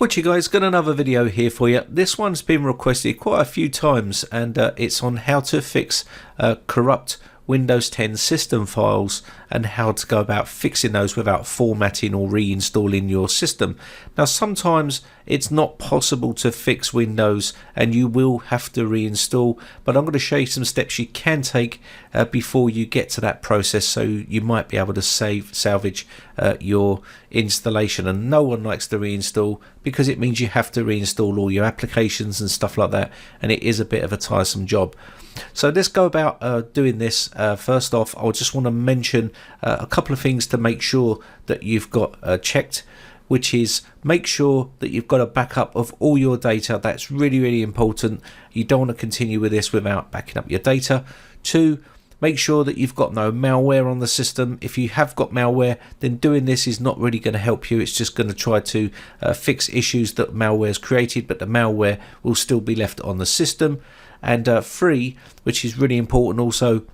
What you guys, got another video here for you. This one's been requested quite a few times, and it's on how to fix corrupt Windows 10 system files and how to go about fixing those without formatting or reinstalling your system. Now sometimes it's not possible to fix Windows and you will have to reinstall, but I'm going to show you some steps you can take before you get to that process, so you might be able to salvage your installation. And no one likes to reinstall because it means you have to reinstall all your applications and stuff like that, and it is a bit of a tiresome job. So let's go about doing this. First off, I just want to mention a couple of things to make sure that you've got checked, which is make sure that you've got a backup of all your data. That's really important. You don't want to continue with this without backing up your data. 2, make sure that you've got no malware on the system. If you have got malware, then doing this is not really going to help you. It's just going to try to fix issues that malware has created, but the malware will still be left on the system. And 3, which is really important also,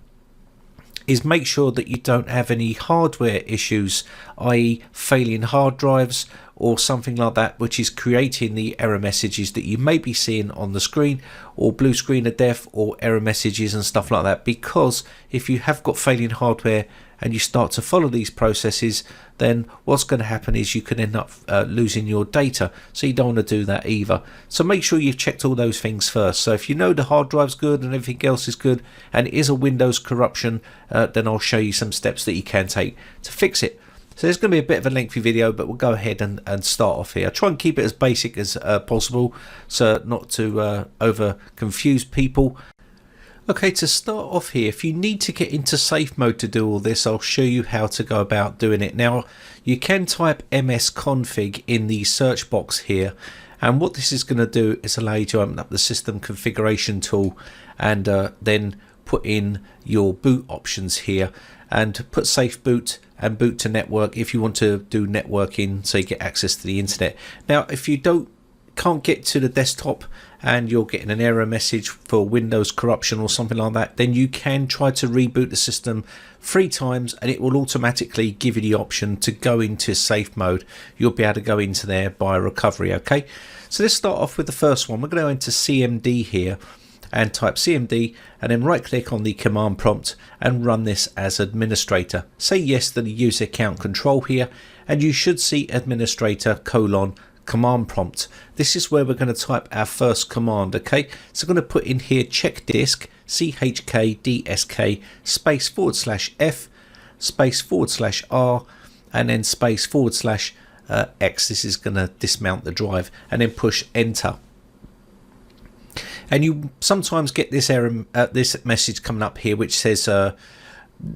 is make sure that you don't have any hardware issues, i.e. failing hard drives or something like that, which is creating the error messages that you may be seeing on the screen, or blue screen of death or error messages and stuff like that. Because if you have got failing hardware and you start to follow these processes, then what's going to happen is you can end up losing your data. So you don't want to do that either. So make sure you've checked all those things first. So if you know the hard drive's good and everything else is good and it is a Windows corruption, then I'll show you some steps that you can take to fix it. So it's going to be a bit of a lengthy video, but we'll go ahead and start off here. Try and keep it as basic as possible, so not to over confuse people. Okay, to start off here, if you need to get into safe mode to do all this, I'll show you how to go about doing it. Now, you can type msconfig in the search box here, and what this is going to do is allow you to open up the system configuration tool and then put in your boot options here and put safe boot and boot to network if you want to do networking so you get access to the internet. Now, if you can't get to the desktop and you're getting an error message for Windows corruption or something like that, then you can try to reboot the system 3 times and it will automatically give you the option to go into safe mode. You'll be able to go into there by recovery. Okay, so let's start off with the first one. We're going to go into CMD here and type CMD and then right click on the command prompt and run this as administrator. Say yes to the user account control here and you should see administrator : command prompt. This is where we're going to type our first command. Okay, so I'm going to put in here check disk chkdsk space /f space /r and then space /x. This is going to dismount the drive, and then push enter. And you sometimes get this error, this message coming up here which says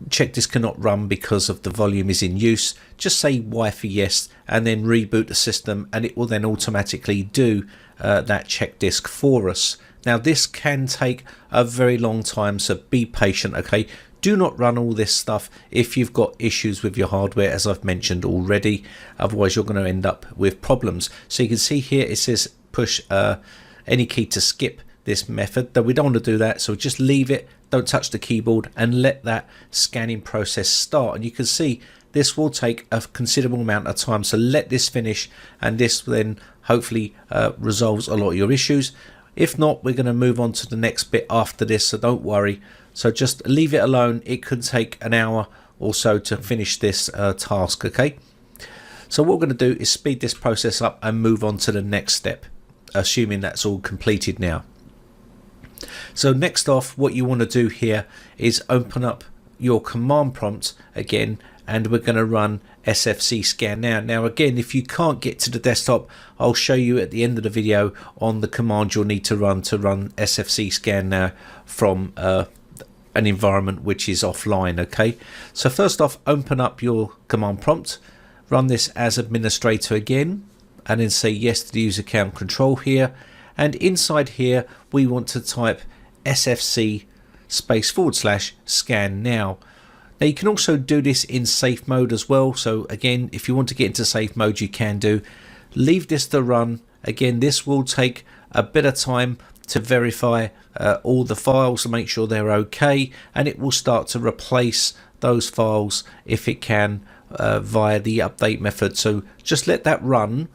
check disk cannot run because of the volume is in use. Just say Y for yes and then reboot the system, and it will then automatically do that check disk for us. Now this can take a very long time, so be patient. Okay, do not run all this stuff if you've got issues with your hardware, as I've mentioned already, otherwise you're going to end up with problems. So you can see here it says push any key to skip this method, though we don't want to do that, so just leave it, don't touch the keyboard and let that scanning process start. And you can see this will take a considerable amount of time, so let this finish and this then hopefully resolves a lot of your issues. If not, we're going to move on to the next bit after this, so don't worry. So just leave it alone. It could take an hour or so to finish this task. Okay, so what we're going to do is speed this process up and move on to the next step, assuming that's all completed now. So next off, what you want to do here is open up your command prompt again, and we're going to run sfc scan now. Now again, if you can't get to the desktop, I'll show you at the end of the video on the command you'll need to run sfc scan now from an environment which is offline. Okay, so first off, open up your command prompt, run this as administrator again, and then say yes to the user account control here. And inside here, we want to type sfc space /scan now. Now you can also do this in safe mode as well. So again, if you want to get into safe mode, you can do. Leave this to run. Again, this will take a bit of time to verify all the files to make sure they're okay, and it will start to replace those files if it can via the update method. So just let that run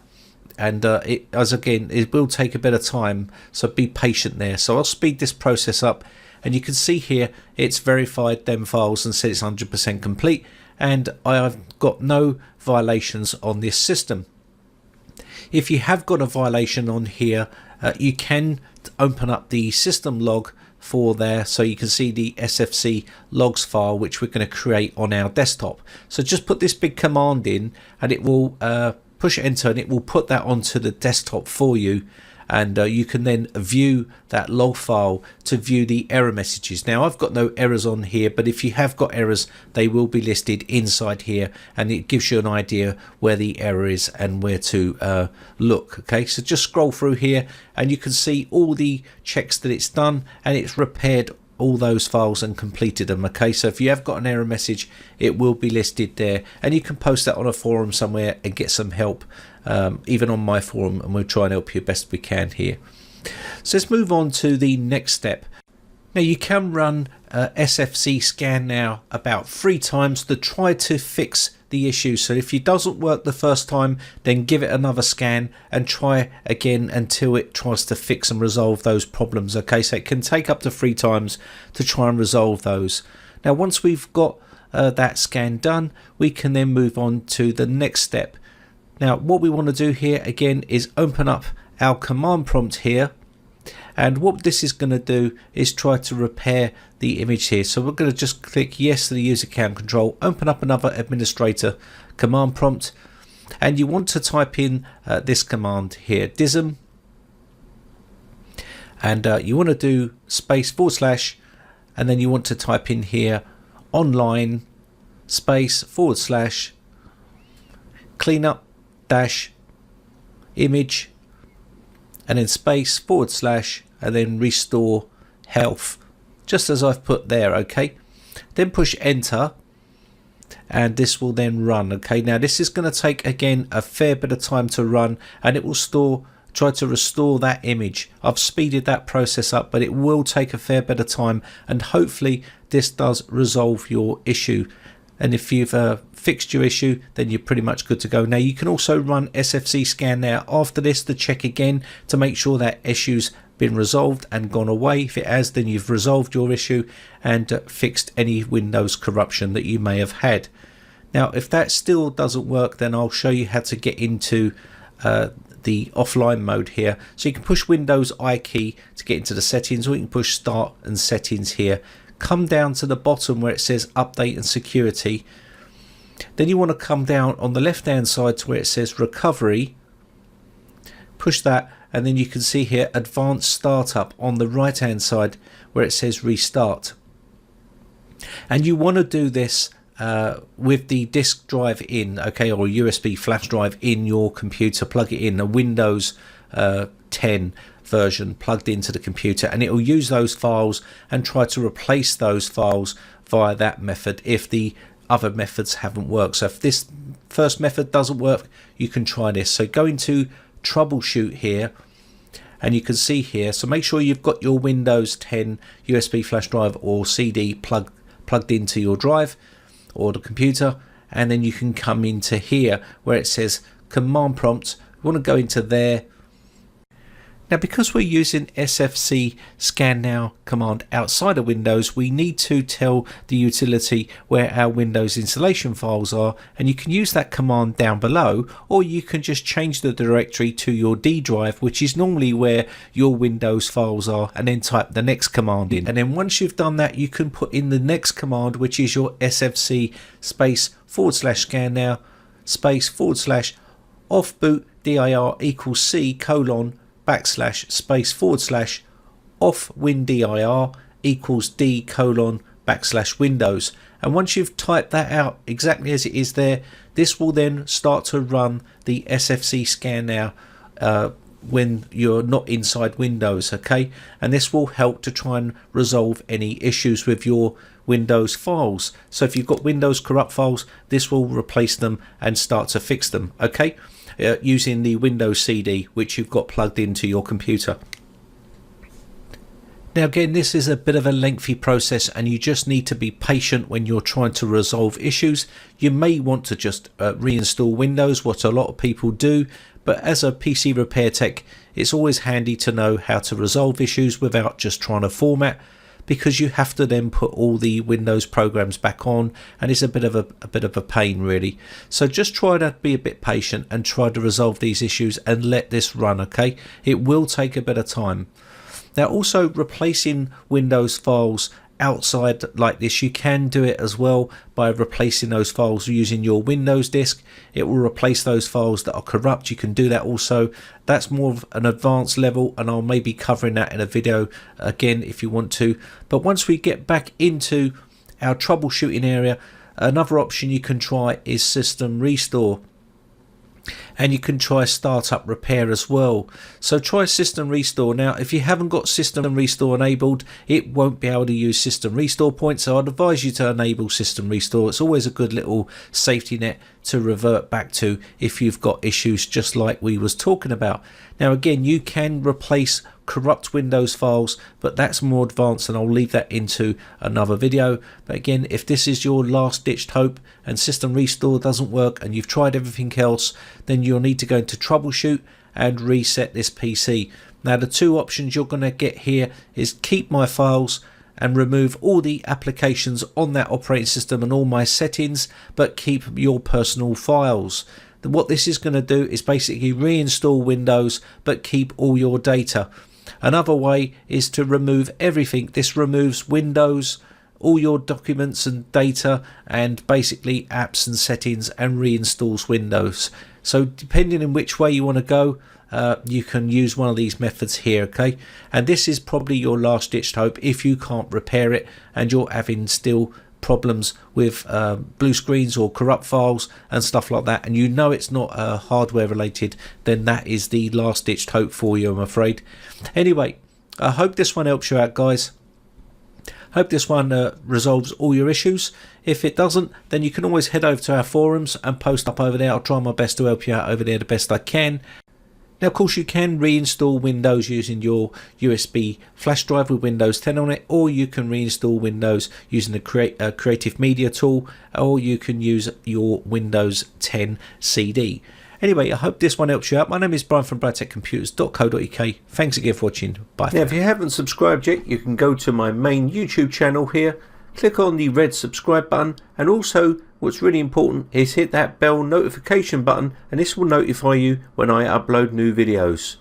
and it will take a bit of time, so be patient there. So I'll speed this process up, and you can see here it's verified them files and said it's 100% complete, and I have got no violations on this system. If you have got a violation on here, you can open up the system log for there, so you can see the SFC logs file which we're going to create on our desktop. So just put this big command in, and it will push enter, and it will put that onto the desktop for you, and you can then view that log file to view the error messages. Now I've got no errors on here, but if you have got errors, they will be listed inside here, and it gives you an idea where the error is and where to look. Okay, so just scroll through here, and you can see all the checks that it's done, and it's repaired all those files and completed them. Okay, so if you have got an error message, it will be listed there, and you can post that on a forum somewhere and get some help, even on my forum, and we'll try and help you best we can here. So let's move on to the next step. Now you can run SFC scan now about 3 times to try to fix the issue. So if it doesn't work the first time, then give it another scan and try again until it tries to fix and resolve those problems. Okay, so it can take up to 3 times to try and resolve those. Now once we've got that scan done, we can then move on to the next step. Now what we want to do here again is open up our command prompt here, and what this is going to do is try to repair the image here. So we're going to just click yes to the user account control, open up another administrator command prompt, and you want to type in this command here, dism, and you want to do space / and then you want to type in here online space / cleanup dash image, and then space / and then restore health, just as I've put there. Okay, then push enter, and this will then run. Okay, now this is going to take again a fair bit of time to run, and it will try to restore that image. I've speeded that process up, but it will take a fair bit of time, and hopefully this does resolve your issue. And if you've fixed your issue, then you're pretty much good to go. Now you can also run SFC scan now after this to check again to make sure that issue's been resolved and gone away. If it has, then you've resolved your issue and fixed any Windows corruption that you may have had. Now if that still doesn't work, then I'll show you how to get into the offline mode here. So you can push Windows I key to get into the settings, or you can push start and settings here. Come down to the bottom where it says update and security. Then you want to come down on the left hand side to where it says recovery, push that, and then you can see here advanced startup on the right hand side where it says restart. And you want to do this with the disk drive in, okay, or USB flash drive in your computer. Plug it in, a Windows 10 version plugged into the computer, and it will use those files and try to replace those files via that method if the other methods haven't worked. So if this first method doesn't work, you can try this. So go into troubleshoot here, and you can see here, so make sure you've got your Windows 10 USB flash drive or CD plugged into your drive or the computer, and then you can come into here where it says command prompt. You want to go into there. Now because we're using SFC scan now command outside of Windows, we need to tell the utility where our Windows installation files are, and you can use that command down below, or you can just change the directory to your D drive, which is normally where your Windows files are, and then type the next command in. And then once you've done that, you can put in the next command, which is your SFC space / scan now space / offboot dir equals C : // off windir equals D : / Windows. And once you've typed that out exactly as it is there, this will then start to run the SFC scan now when you're not inside Windows. Okay, and this will help to try and resolve any issues with your Windows files. So if you've got Windows corrupt files, this will replace them and start to fix them. Okay, using the Windows CD which you've got plugged into your computer. Now again, this is a bit of a lengthy process, and you just need to be patient when you're trying to resolve issues. You may want to just reinstall Windows, what a lot of people do, but as a PC repair tech, it's always handy to know how to resolve issues without just trying to format, because you have to then put all the Windows programs back on, and it's a bit of a pain really. So just try to be a bit patient and try to resolve these issues and let this run, okay? It will take a bit of time. Now also, replacing Windows files outside like this, you can do it as well by replacing those files using your Windows disk. It will replace those files that are corrupt. You can do that also. That's more of an advanced level, and I'll maybe covering that in a video again if you want to. But once we get back into our troubleshooting area, another option you can try is System Restore. And you can try Startup Repair as well. So try System Restore. Now if you haven't got System Restore enabled, it won't be able to use System Restore points, so I'd advise you to enable System Restore. It's always a good little safety net to revert back to if you've got issues just like we was talking about. Now again, you can replace corrupt Windows files, but that's more advanced, and I'll leave that into another video. But again, if this is your last ditched hope and System Restore doesn't work and you've tried everything else, then you'll need to go into troubleshoot and reset this PC. Now the two options you're going to get here is keep my files and remove all the applications on that operating system and all my settings, but keep your personal files. What this is going to do is basically reinstall Windows but keep all your data. Another way is to remove everything. This removes Windows, all your documents and data, and basically apps and settings, and reinstalls Windows. So depending on which way you want to go, you can use one of these methods here, okay? And this is probably your last ditched hope if you can't repair it and you're having still problems with blue screens or corrupt files and stuff like that, and you know it's not hardware related, then that is the last ditched hope for you, I'm afraid. Anyway, I hope this one helps you out, guys. Hope this one resolves all your issues. If it doesn't, then you can always head over to our forums and post up over there. I'll try my best to help you out over there the best I can. Now of course you can reinstall Windows using your USB flash drive with Windows 10 on it, or you can reinstall Windows using the Creative Media tool, or you can use your Windows 10 CD. Anyway, I hope this one helps you out. My name is Brian from bradtechcomputers.co.uk. Thanks again for watching. Bye. Now if you haven't subscribed yet, you can go to my main YouTube channel here, click on the red subscribe button, and also what's really important is hit that bell notification button, and this will notify you when I upload new videos.